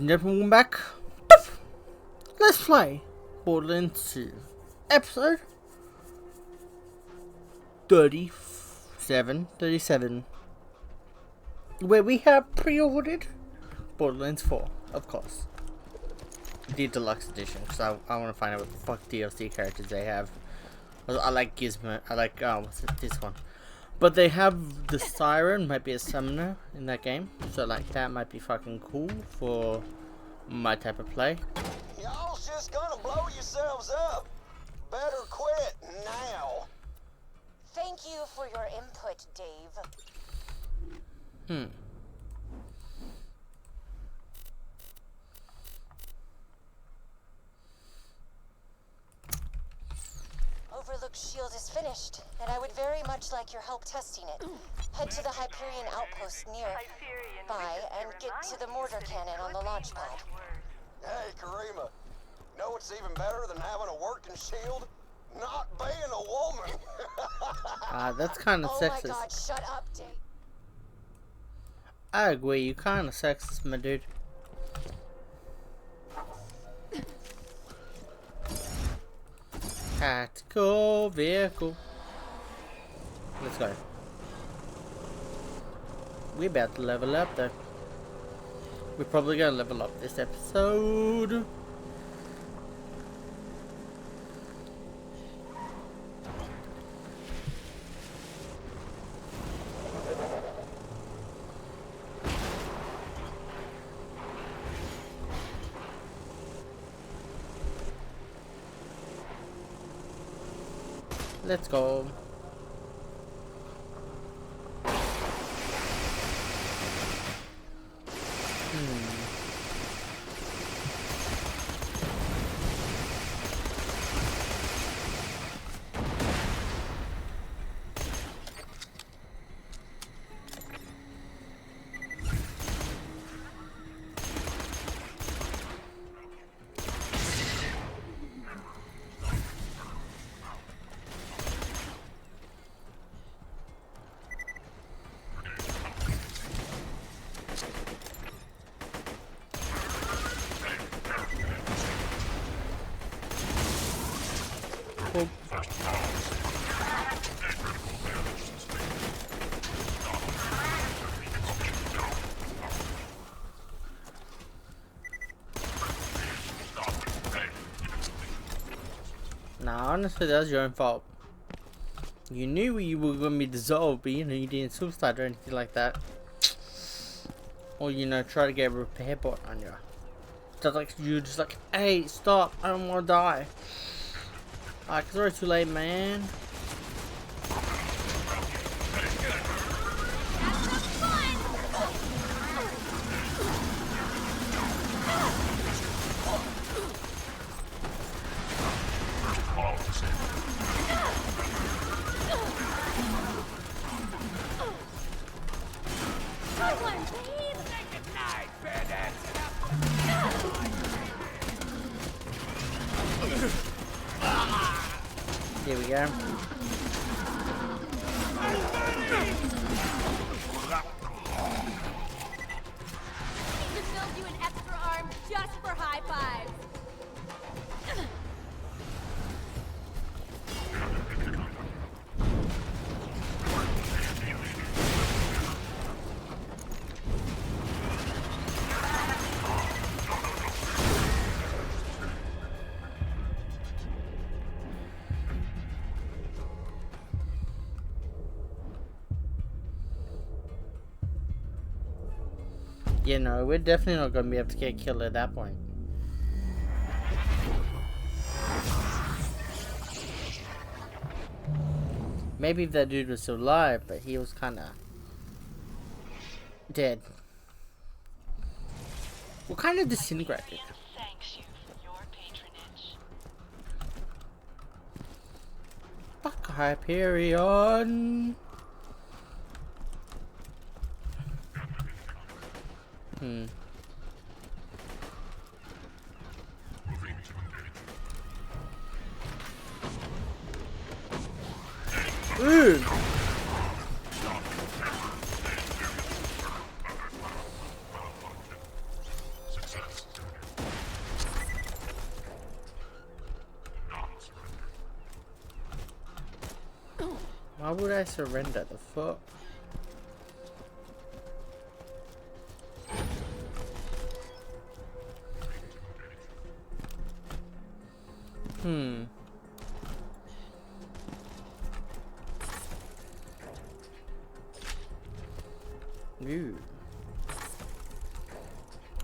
and gentlemen, welcome back. Let's play Borderlands 2, episode 37, where we have pre-ordered Borderlands 4, of course. The deluxe edition, because I want to find out what the fuck DLC characters they have. I like Gizmo, what's it, this one. But they have the Siren, might be a summoner in that game, so like that might be fucking cool for my type of play. Y'all's just gonna blow yourselves up. Better quit now. Thank you for your input, Dave. Overlook's shield is finished, and I would very much like your help testing it. Head to the Hyperion outpost nearby and get to the mortar cannon on the launch pad. Hey, Karima. Know what's even better than having a working shield? Not being a woman. That's kind of Oh sexist. my god, shut up, Dave. I agree, you kind of sexist, my dude. Tactical vehicle. Let's go. We about to level up though. We're probably gonna level up this episode. Let's go. Nah, honestly, that was your own fault. You knew you were gonna be dissolved, but you didn't suicide or anything like that. Or try to get a repair bot on you. Just like you, just like, hey, stop! I don't want to die. Like, it's already too late, man. Here we go. To build you an extra arm just for high fives. We're definitely not gonna be able to get killed at that point. Maybe if that dude was still alive, but he was kinda dead. Well, kind of disintegrated. Thanks you for your patronage. Fuck Hyperion. Ooh. Success. Why would I surrender the fuck? Ooh.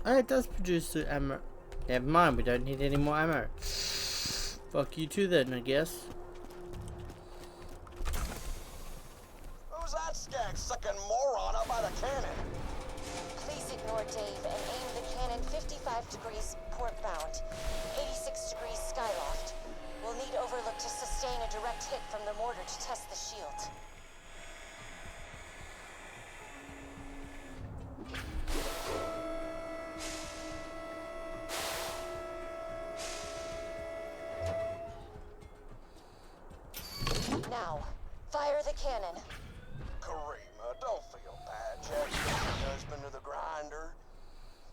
Oh, it does produce the ammo. Never mind, we don't need any more ammo. Fuck you too then, I guess. Who's that skag-sucking moron up by the cannon? Please ignore Dave and aim the cannon 55 degrees port-bound, 86 degrees skyloft. We'll need Overlook to sustain a direct hit from the mortar to test the shield. Now, fire the cannon. Karima, don't feel bad. Jack's the husband of the grinder.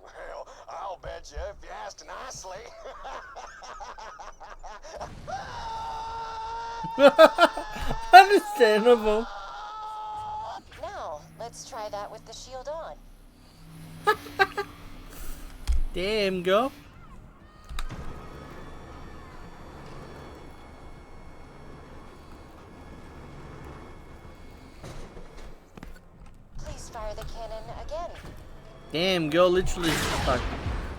Well, I'll bet you if you asked nicely. Understandable. Now, let's try that with the shield on. Damn, girl. Please fire the cannon again. Damn, girl literally like,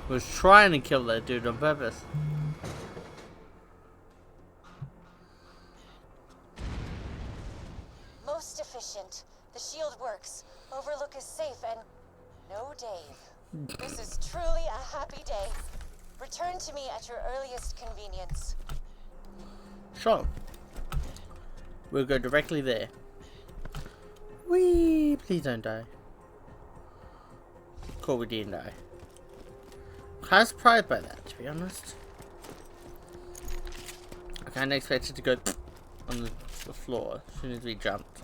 was trying to kill that dude on purpose. Most efficient. The shield works. Overlook is safe and... no Dave. This is truly a happy day. Return to me at your earliest convenience. Sure. We'll go directly there. Whee! Please don't die. Cool, we didn't die. Kind of surprised by that, to be honest. I kind of expected to go on the floor as soon as we jumped.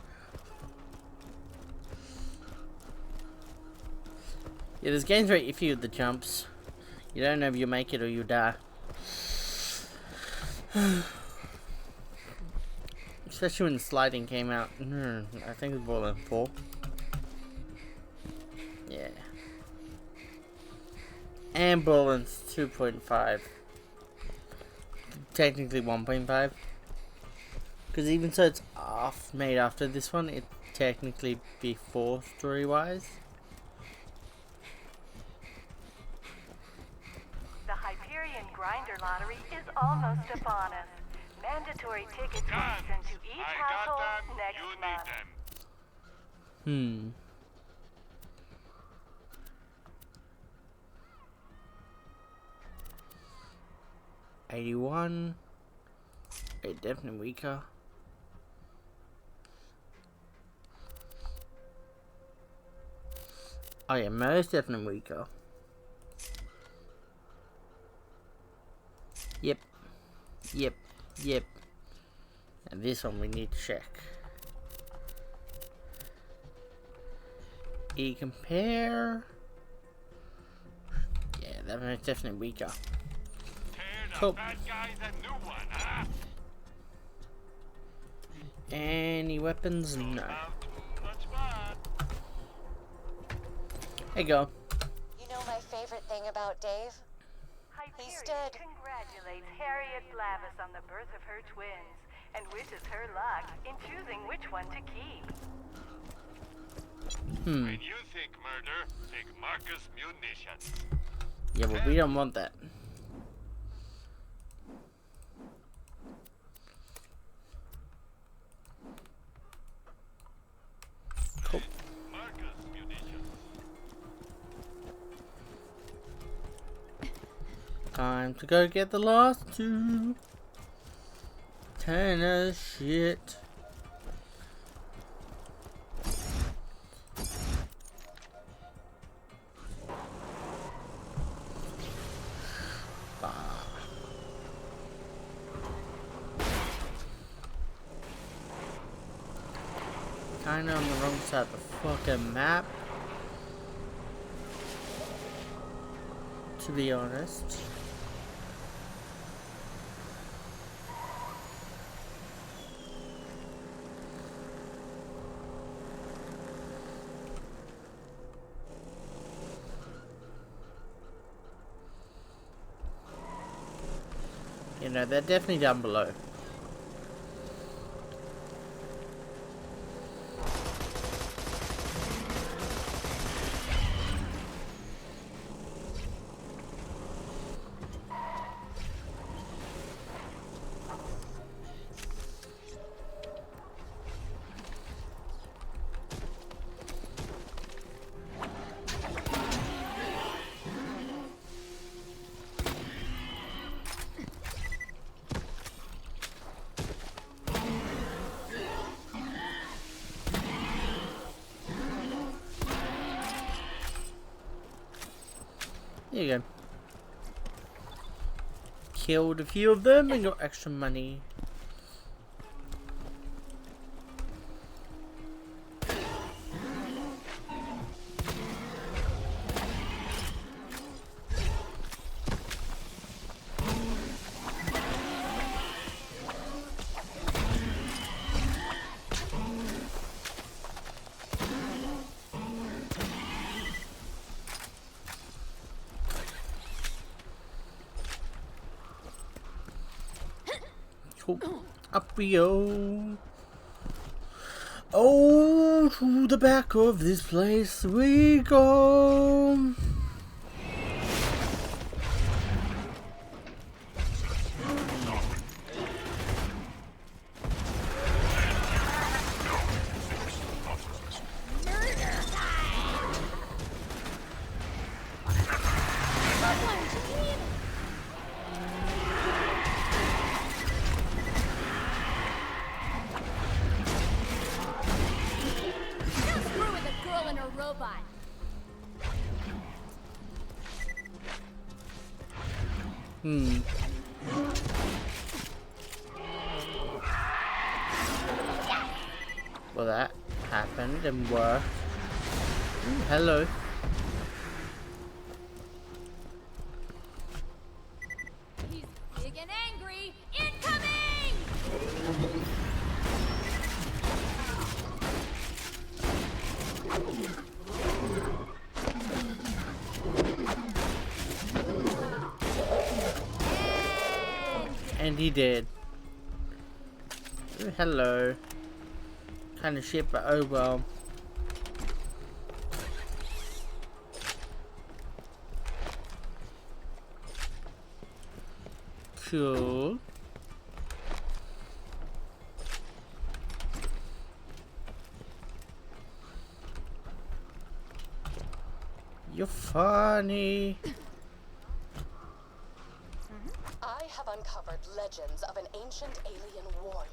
Yeah, this game's very iffy with the jumps. You don't know if you make it or you die. Especially when the sliding came out. I think it was Borderlands 4. Yeah. And Borderlands 2.5. Technically 1.5. Because even so it's made after this one, it's technically before story-wise. The Hyperion Grinder Lottery is almost upon us. Mandatory tickets will be sent to each household next month. 81. Definitely weaker. Oh yeah, most definitely weaker. Yep. And this one we need to check. Compare. Yeah, that one's definitely weaker. Cool. Bad guy's a new one, huh? Any weapons? No. Not too much fun. Hey, go. You know my favorite thing about Dave? He Hyperion stood. congratulates Harriet Blavis on the birth of her twins and wishes her luck in choosing which one to keep. When you think murder, think Marcus Munitions. Yeah, but we don't want that. Cool. Marcus Munitions. Time to go get the last two. Ton of shit. Kinda on the wrong side of the fucking map, to be honest. You know, they're definitely down below. There you go. Killed a few of them and got extra money. Cool. Up we go. Oh, to the back of this place we go. Robot. Well, that happened and worked. Ooh, hello. He's big and angry. Incoming! And he did. Ooh, hello. Kind of shit, but oh well. Cool. You're funny. I have uncovered legends of an ancient alien warrior.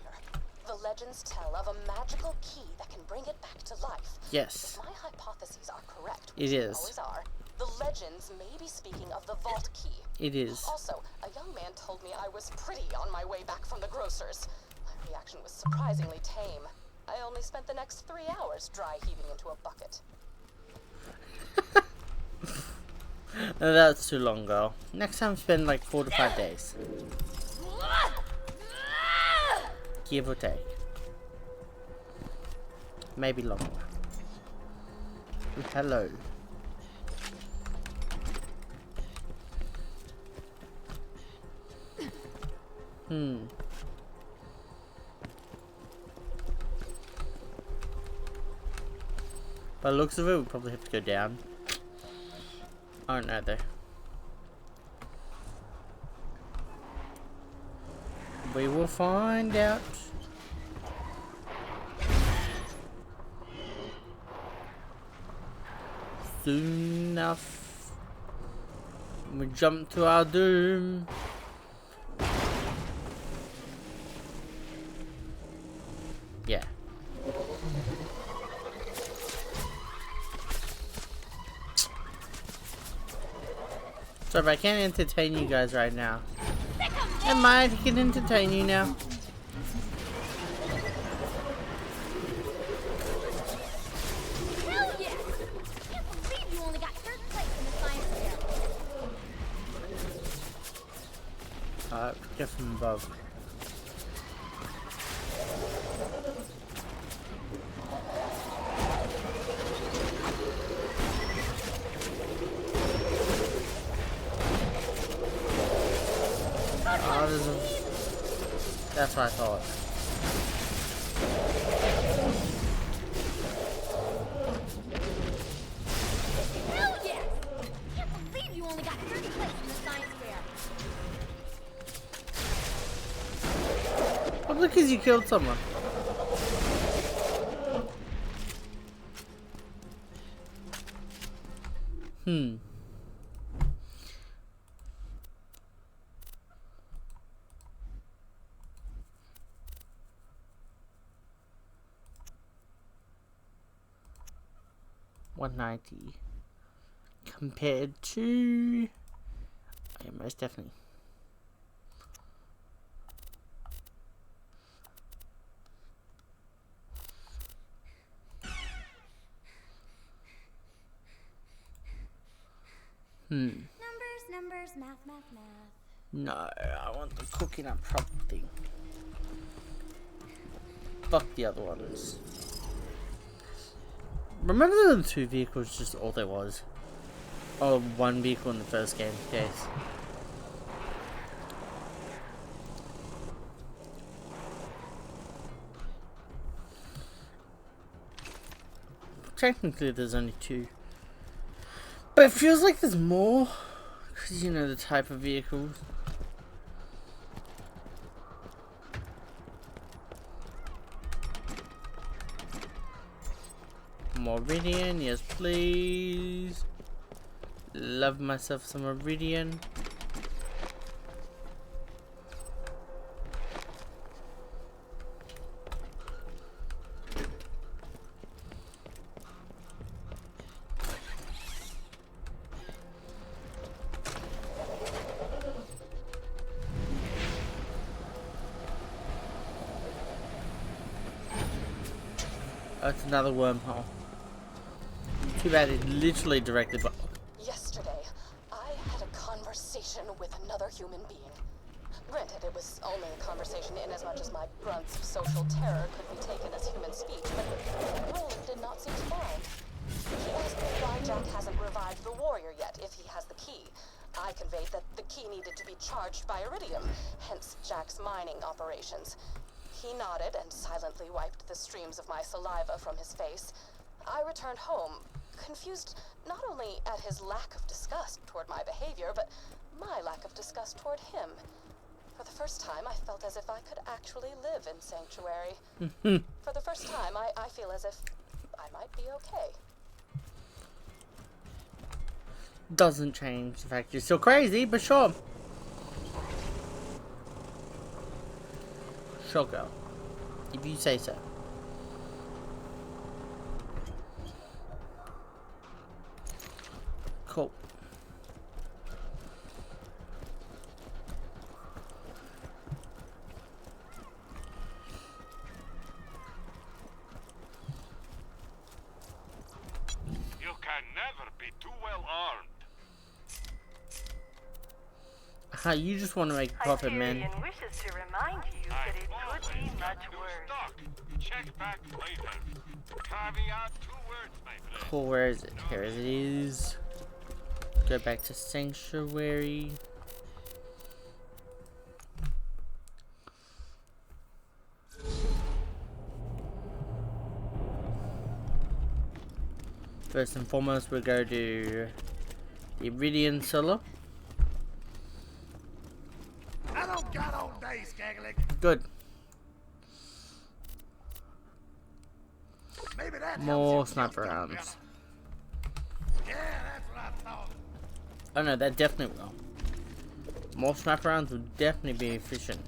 The legends tell of a magical key that can bring it back to life. Yes. If my hypotheses are correct, It which they is. always are, the legends may be speaking of the vault key. It is. Also, a young man told me I was pretty on my way back from the grocer's. My reaction was surprisingly tame. I only spent the next 3 hours dry heaving into a bucket. No, that's too long, girl. Next time, spend like 4 to 5 days. Give or take. Maybe longer. Ooh, hello. By the looks of it, we probably have to go down. Oh no, there. We will find out. Soon enough. We jump to our doom. Yeah. Sorry, but I can't entertain you guys right now. Never mind, I can entertain you now. Hell yeah! Can't believe you only got third place in the science fair. Get from above. Oh, there's a... That's what I thought. Hell yes! Can't believe you only got third place in the science fair. Probably because you killed someone. Hmm. $190 compared to most definitely. Numbers, math. No, I want the cooking up prop thing. Fuck the other ones. Remember the 2 vehicles, just all there was? Or 1 vehicle in the first game, yes. Technically there's only 2. But it feels like there's more. Because you know the type of vehicles. Meridian, yes please. Love myself some Meridian. Oh, it's another wormhole. Too bad it's literally directed by... Yesterday, I had a conversation with another human being. Granted, it was only a conversation in as much as my grunts of social terror could be taken as human speech, but Roland did not seem to mind. He asked me why Jack hasn't revived the warrior yet, if he has the key. I conveyed that the key needed to be charged by iridium, hence Jack's mining operations. He nodded and silently wiped the streams of my saliva from his face. I returned home, confused not only at his lack of disgust toward my behavior, but my lack of disgust toward him. For the first time, I felt as if I could actually live in Sanctuary. For the first time, I feel as if I might be okay. Doesn't change the fact you're still crazy, but sure. Sure, girl. If you say so. Cool. You can never be too well armed. You just want to make a profit, man. Hyperion wishes to remind you that it could be much worse. Stock. Check back later. Caveat 2 words, my friend. Cool, where is it? Here it is. Go back to Sanctuary. First and foremost, we'll go to the Iridian Cellar. I don't got all day, Skagalick. Good. Maybe that More sniper rounds. Yeah, that's what I thought. Oh no, that definitely will. More sniper rounds will definitely be efficient.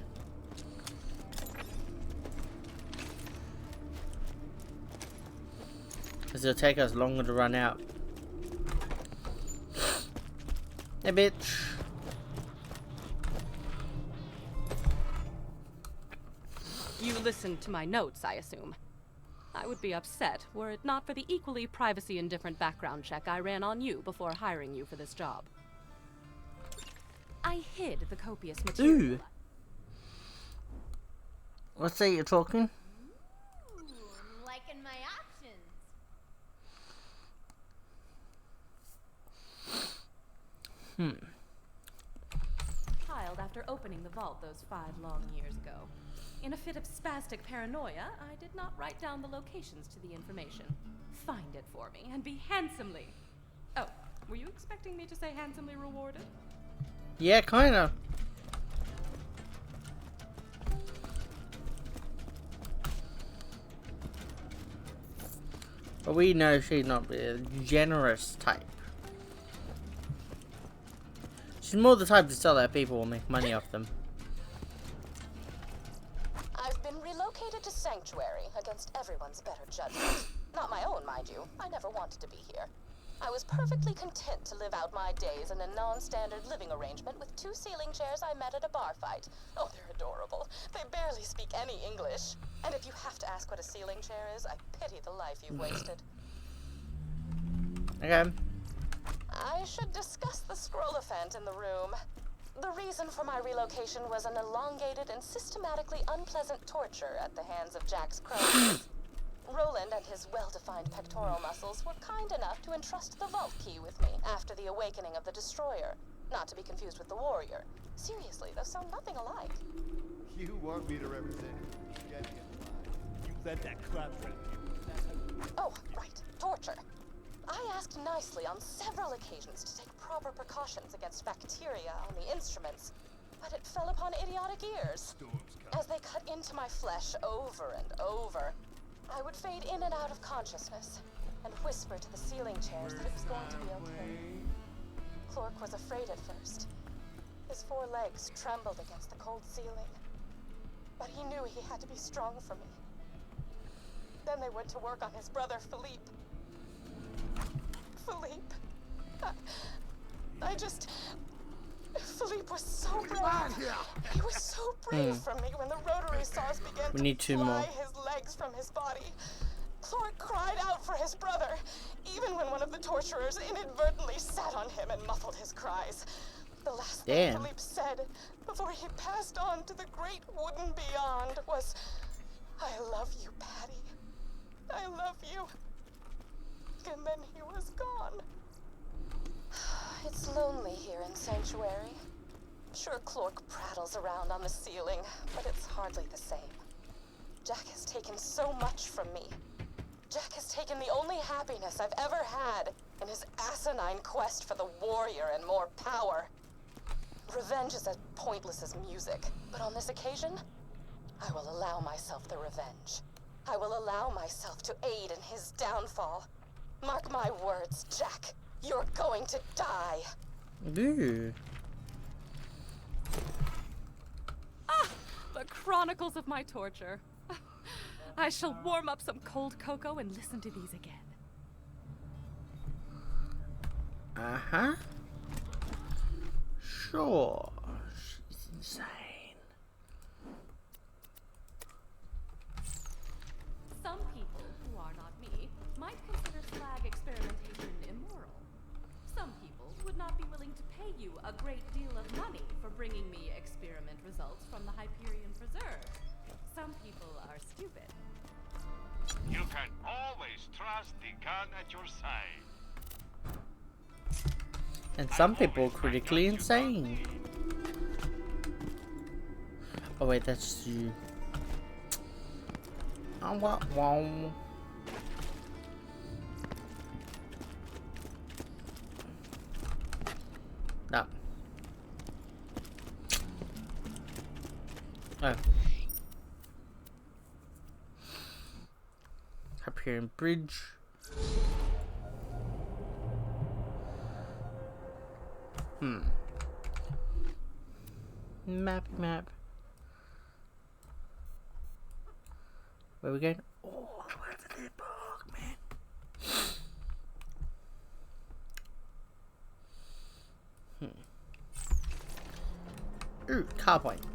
Because it'll take us longer to run out. Hey, bitch. You listened to my notes, I assume. I would be upset were it not for the equally privacy-indifferent background check I ran on you before hiring you for this job. I hid the copious material. Ooh. Let's say you're talking. Ooh, I'm liking my options. Piled failed after opening the vault those 5 long years ago. In a fit of spastic paranoia, I did not write down the locations to the information. Find it for me and be handsomely... Oh, were you expecting me to say handsomely rewarded? Yeah, kinda. But we know she's not a generous type. She's more the type to sell that people will make money off them. I've been relocated to Sanctuary against everyone's better judgment. Not my own, mind you. I never wanted to be here. I was perfectly content to live out my days in a non-standard living arrangement with 2 ceiling chairs I met at a bar fight. Oh, they're adorable. They barely speak any English. And if you have to ask what a ceiling chair is, I pity the life you've wasted. Okay. I should discuss the scroll-ophant in the room. The reason for my relocation was an elongated and systematically unpleasant torture at the hands of Jack's cronies. Roland and his well-defined pectoral muscles were kind enough to entrust the vault key with me after the awakening of the Destroyer. Not to be confused with the Warrior. Seriously, those sound nothing alike. You want me to represent you? Get in line. You let that claptrap you. Oh, right. Torture. I asked nicely on several occasions to take proper precautions against bacteria on the instruments, but it fell upon idiotic ears. As they cut into my flesh over and over, I would fade in and out of consciousness and whisper to the ceiling chairs that it was going to be okay. Clork was afraid at first. His 4 legs trembled against the cold ceiling, but he knew he had to be strong for me. Then they went to work on his brother, Philippe. Philippe was so brave. He was so brave for me when the rotary saws began to fly his legs from his body. Clork cried out for his brother, even when one of the torturers inadvertently sat on him and muffled his cries. The last thing Philippe said before he passed on to the great wooden beyond was, "I love you, Patty. I love you." And then he was gone. It's lonely here in Sanctuary. Sure, Clork prattles around on the ceiling, but it's hardly the same. Jack has taken so much from me. Jack has taken the only happiness I've ever had in his asinine quest for the Warrior and more power. Revenge is as pointless as music, but on this occasion, I will allow myself the revenge. I will allow myself to aid in his downfall. Mark my words, Jack. You're going to die. Ooh. Ah! The chronicles of my torture. I shall warm up some cold cocoa and listen to these again. Uh-huh. Sure. She's insane. Some people, who are not me, might consider slag experimentation immoral. Some people would not be willing to pay you a great deal of money for bringing me experiment results from the Hyperion Preserve. Some people are stupid. You can always trust the gun at your side. And some people critically insane. Oh wait, that's you. Oh, wow. No. Oh. Up here in bridge. Map. Where we going? Oh, where's the dead park, man? Ooh, car point.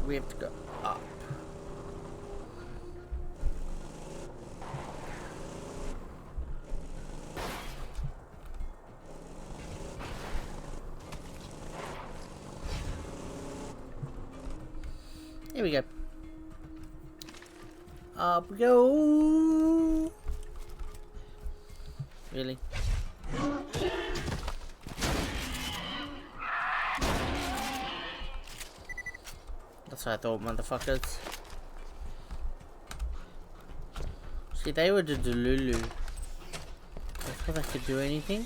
We have to go up. Here we go. Up we go. Really? That's what I thought, motherfuckers. See, they were the Delulu. I thought they could do anything.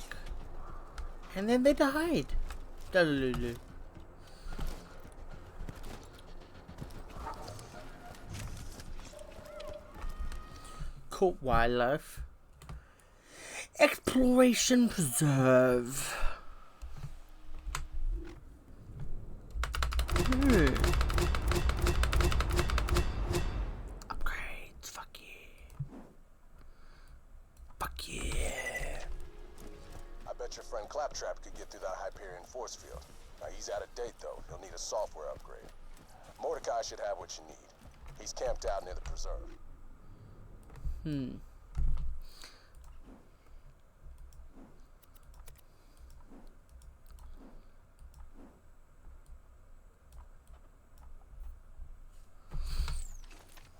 And then they died. Delulu. Caught wildlife. Exploration Preserve. Upgrades. Fuck yeah. Fuck yeah. I bet your friend Claptrap could get through that Hyperion force field. Now, he's out of date, though. He'll need a software upgrade. Mordecai should have what you need. He's camped out near the preserve. I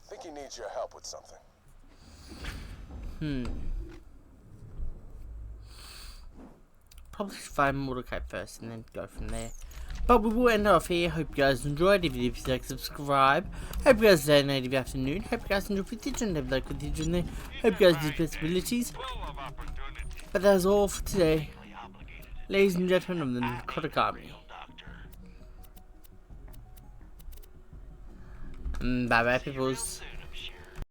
think he needs your help with something. Probably find Mordecai first and then go from there. But we will end off here. Hope you guys enjoyed. If you did, like, subscribe. Hope you guys had a native afternoon. Hope you guys enjoyed footage and have like footage in there. Hope you guys did possibilities. But that's all for today. Ladies and gentlemen of the Narcotic Army. Bye bye, peoples.